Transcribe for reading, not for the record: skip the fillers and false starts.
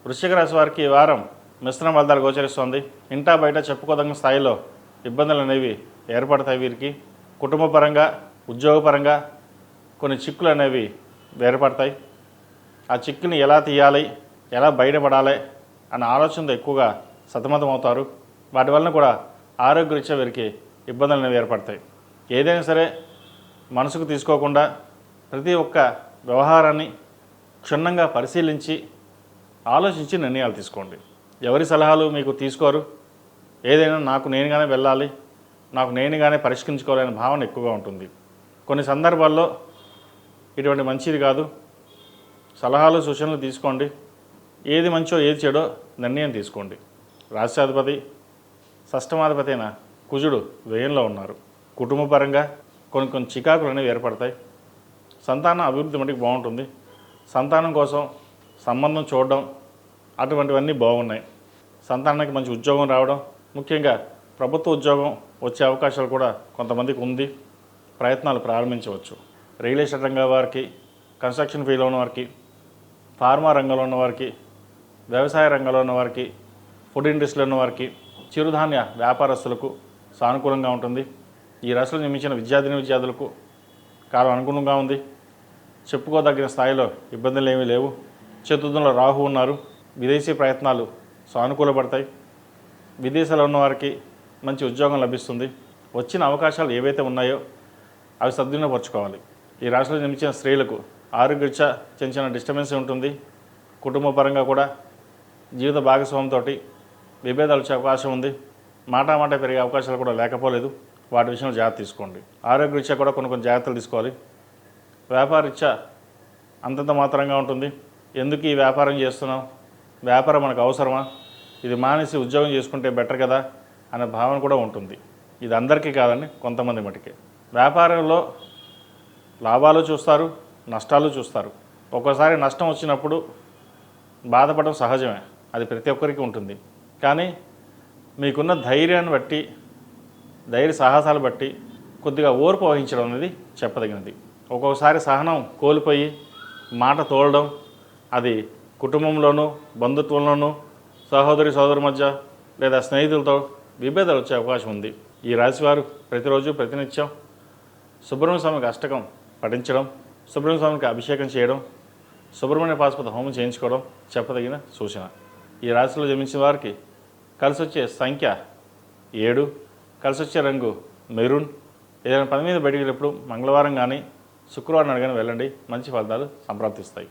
వృశ్చిక రాశి వారికి ఈ వారం మిశ్రమ ఫలితాలు గోచరిస్తోంది. ఇంటా బయట చెప్పుకోదగిన స్థాయిలో ఇబ్బందులు అనేవి ఏర్పడతాయి. వీరికి కుటుంబపరంగా ఉద్యోగపరంగా కొన్ని చిక్కులు అనేవి ఏర్పడతాయి. ఆ చిక్కుని ఎలా తీయాలి, ఎలా బయటపడాలి అన్న ఆలోచనతో ఎక్కువగా సతమతం అవుతారు. వాటి వలన కూడా ఆరోగ్యరీత్యా వీరికి ఇబ్బందులు అనేవి ఏర్పడతాయి. ఏదైనా సరే మనసుకు తీసుకోకుండా ప్రతి ఒక్క వ్యవహారాన్ని క్షుణ్ణంగా పరిశీలించి ఆలోచించి నిర్ణయాలు తీసుకోండి. ఎవరి సలహాలు మీకు తీసుకోరు. ఏదైనా నాకు నేనుగానే వెళ్ళాలి, నాకు నేనుగానే పరిష్కరించుకోవాలనే భావన ఎక్కువగా ఉంటుంది. కొన్ని సందర్భాల్లో ఇటువంటి మంచిది కాదు. సలహాలు సూచనలు తీసుకోండి. ఏది మంచో ఏది చెడో నిర్ణయం తీసుకోండి. రాష్ట్రాధిపతి షష్టమాధిపతి అయిన కుజుడు వ్యయంలో ఉన్నారు. కుటుంబపరంగా కొన్ని చికాకులు అనేవి ఏర్పడతాయి. సంతాన అభివృద్ధి మటుకు బాగుంటుంది. సంతానం కోసం సంబంధం చూడడం అటువంటివన్నీ బాగున్నాయి. సంతానానికి మంచి ఉద్యోగం రావడం, ముఖ్యంగా ప్రభుత్వ ఉద్యోగం వచ్చే అవకాశాలు కూడా కొంతమందికి ఉంది. ప్రయత్నాలు ప్రారంభించవచ్చు. రియల్ ఎస్టేట్ రంగం వారికి, కన్స్ట్రక్షన్ ఫీల్డ్లో ఉన్న వారికి, ఫార్మా రంగంలో ఉన్న వారికి, వ్యవసాయ రంగంలో ఉన్న వారికి, ఫుడ్ ఇండస్ట్రీలో ఉన్న వారికి, చిరుధాన్య వ్యాపారస్తులకు సానుకూలంగా ఉంటుంది. ఈ రాశిలో జన్మించిన విద్యార్థులకు కాలం అనుకూలంగా ఉంది. చెప్పుకోదగిన స్థాయిలో ఇబ్బందులు ఏమీ లేవు. చతుర్థంలో రాహు ఉన్నారు. విదేశీ ప్రయత్నాలు సానుకూలపడతాయి. విదేశాల్లో ఉన్నవారికి మంచి ఉద్యోగం లభిస్తుంది. వచ్చిన అవకాశాలు ఏవైతే ఉన్నాయో అవి సద్వినియోగపరచుకోవాలి. ఈ రాశిలో జన్మించిన స్త్రీలకు ఆరోగ్యరీత్యా చిన్న డిస్టర్బెన్స్ ఉంటుంది. కుటుంబ పరంగా కూడా జీవిత భాగస్వామితో విభేదాలు వచ్చే అవకాశం ఉంది. మాట పెరిగే అవకాశాలు కూడా లేకపోలేదు. వాటి విషయంలో జాగ్రత్త తీసుకోండి. ఆరోగ్యరీత్యా కూడా కొన్ని జాగ్రత్తలు తీసుకోవాలి. వ్యాపారరీత్యా అంతంత మాత్రంగా ఉంటుంది. ఎందుకు ఈ వ్యాపారం చేస్తున్నాం, వ్యాపారం మనకు అవసరమా, ఇది మానేసి ఉద్యోగం చేసుకుంటే బెటర్ కదా అనే భావన కూడా ఉంటుంది. ఇది అందరికీ కాదండి, కొంతమంది మటుకే. వ్యాపారంలో లాభాలు చూస్తారు, నష్టాలు చూస్తారు. ఒక్కోసారి నష్టం వచ్చినప్పుడు బాధపడడం సహజమే, అది ప్రతి ఒక్కరికి ఉంటుంది. కానీ మీకున్న ధైర్యాన్ని బట్టి, ధైర్య సాహసాలు బట్టి కొద్దిగా ఓర్పు వహించడం అనేది చెప్పదగినది. ఒక్కొక్కసారి సహనం కోల్పోయి మాట తోలడం, అది కుటుంబంలోనూ బంధుత్వంలోనూ సోదరి మధ్య లేదా స్నేహితులతో విభేదాలు వచ్చే అవకాశం ఉంది. ఈ రాశివారు ప్రతిరోజు ప్రతినిత్యం సుబ్రహ్మణ్య స్వామికి అష్టకం పఠించడం, సుబ్రహ్మణ్య స్వామికి అభిషేకం చేయడం, సుబ్రహ్మణ్య పాశుపత హోమం చేయించుకోవడం చెప్పదగిన సూచన. ఈ రాశిలో జన్మించిన వారికి కలిసి వచ్చే సంఖ్య 7, కలిసి వచ్చే రంగు మెరూన్. ఏదైనా పని మీద బయటికి వెళ్ళినప్పుడు మంగళవారం కానీ శుక్రవారం కానీ వెళ్ళండి, మంచి ఫలితాలు సంప్రాప్తిస్తాయి.